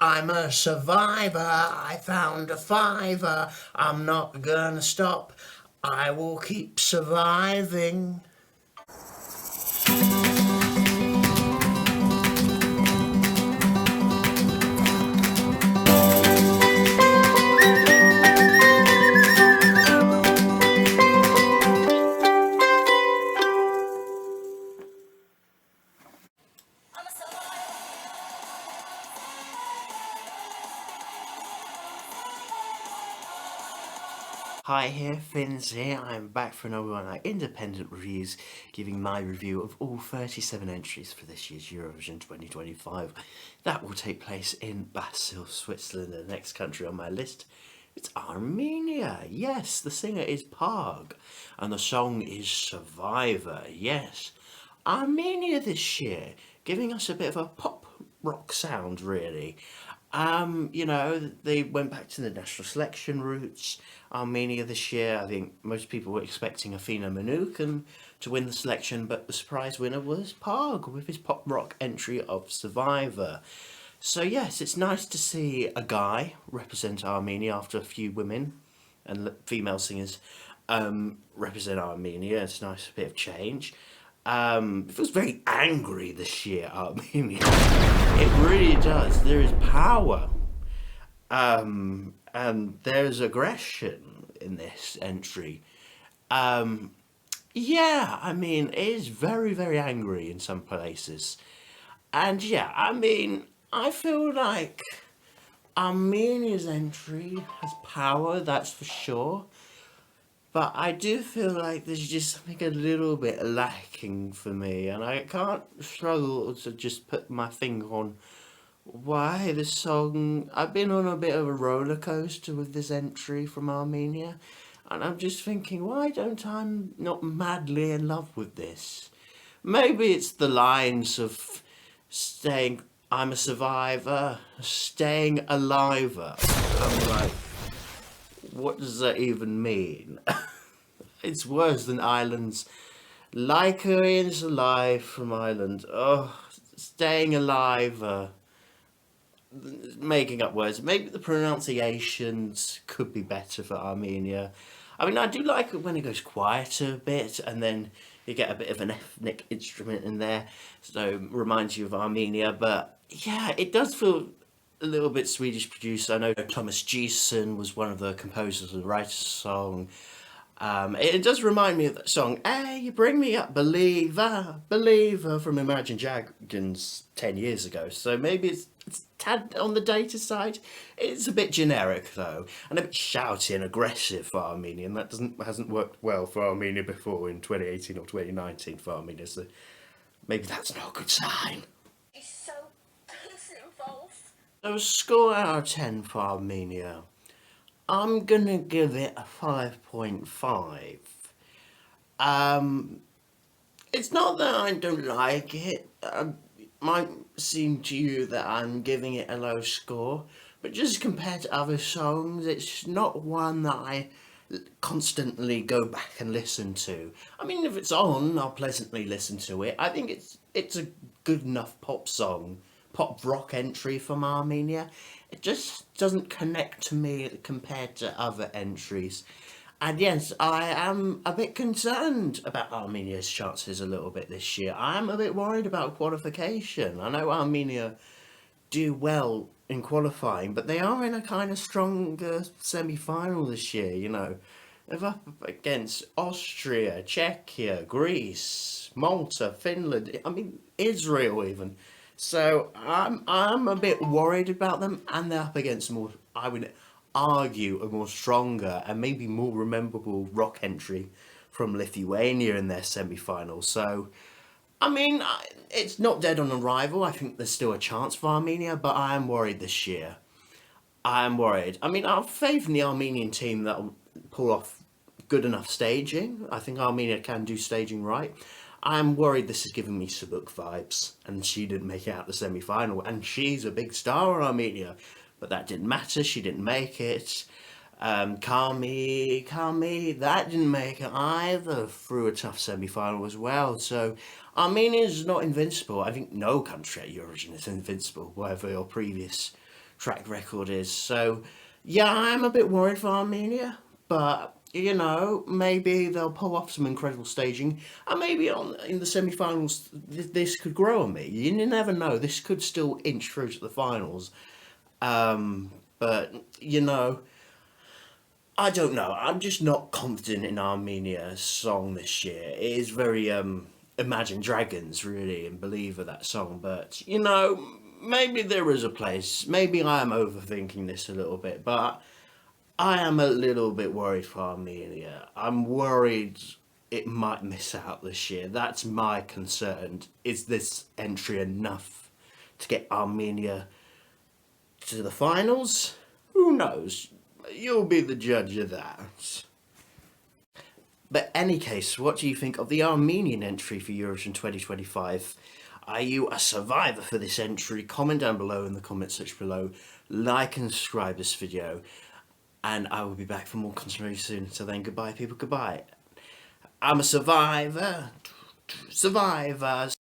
I'm a survivor, I found a fiver, I'm not gonna stop, I will keep surviving. Hi here, Finns here. I'm back for another one of my independent reviews, giving my review of all 37 entries for this year's Eurovision 2025. That will take place in Basel, Switzerland. The next country on my list, it's Armenia. Yes, the singer is Parg, and the song is Survivor. Yes, Armenia this year, giving us a bit of a pop rock sound, really. They went back to the national selection roots. Armenia this year, I think most people were expecting Afina Manukan to win the selection, but the surprise winner was Parg with his pop rock entry of Survivor. So yes, it's nice to see a guy represent Armenia after a few women and female singers represent Armenia. It's a nice bit of change. It feels very angry this year, Armenia. It really does. There is power, and there's aggression in this entry. Um, yeah, I mean, it is very, very angry in some places. And yeah, I mean, I feel like Armenia's entry has power, that's for sure. But I do feel like there's just something a little bit lacking for me, and I can't struggle to just put my finger on why this song. I've been on a bit of a roller coaster with this entry from Armenia, and I'm just thinking, why don't I not madly in love with this? Maybe it's the lines of staying, I'm a survivor, staying alive. I'm like, what does that even mean? It's worse than Ireland's Lycurians alive from Ireland. Oh, staying alive. Making up words. Maybe the pronunciations could be better for Armenia. I mean, I do like it when it goes quieter a bit, and then you get a bit of an ethnic instrument in there, so it reminds you of Armenia. But yeah, it does feel a little bit Swedish produced. I know Thomas Gison was one of the composers and writers of the song. It does remind me of that song, Hey, you bring me up, believer, believer, from Imagine Dragons 10 years ago. So maybe it's tad on the data side. It's a bit generic though, and a bit shouty and aggressive for Armenia, and that hasn't worked well for Armenia before in 2018 or 2019 for Armenia, so maybe that's not a good sign. So, so a score out of 10 for Armenia. I'm gonna give it a 5.5. Um, it's not that I don't like it. It might seem to you that I'm giving it a low score, but just compared to other songs, it's not one that I constantly go back and listen to. I mean, if it's on, I'll pleasantly listen to it. I think it's a good enough pop song, pop rock entry from Armenia. It just doesn't connect to me compared to other entries. And yes, I am a bit concerned about Armenia's chances a little bit this year. I am a bit worried about qualification. I know Armenia do well in qualifying, but they are in a kind of stronger semi-final this year, you know. They're up against Austria, Czechia, Greece, Malta, Finland, I mean Israel even. So I'm a bit worried about them, and they're up against more, I would argue, a more stronger and maybe more rememberable rock entry from Lithuania in their semi-final. So I mean, it's not dead on arrival. I think there's still a chance for Armenia, but I am worried this year. I am worried. I mean, I have faith in the Armenian team that will pull off good enough staging. I think Armenia can do staging right. I'm worried this is giving me Sabuk vibes, and she didn't make it out the semi-final, and she's a big star in Armenia, but that didn't matter. She didn't make it. Kami, that didn't make it either through a tough semi-final as well. So Armenia is not invincible. I think no country at Eurovision is invincible, whatever your previous track record is. So, yeah, I'm a bit worried for Armenia, but you know, maybe they'll pull off some incredible staging, and maybe in the semi-finals this could grow on me. You never know. This could still inch through to the finals. But you know, I don't know. I'm just not confident in Armenia's song this year. It is very Imagine Dragons, really, and Believer, that song. But you know, maybe there is a place. Maybe I am overthinking this a little bit, but I am a little bit worried for Armenia. I'm worried it might miss out this year. That's my concern. Is this entry enough to get Armenia to the finals? Who knows? You'll be the judge of that. But any case, what do you think of the Armenian entry for Eurovision 2025? Are you a survivor for this entry? Comment down below in the comment section below. Like and subscribe this video. And I will be back for more content very soon. So then, goodbye people, goodbye. I'm a survivor. Survivors.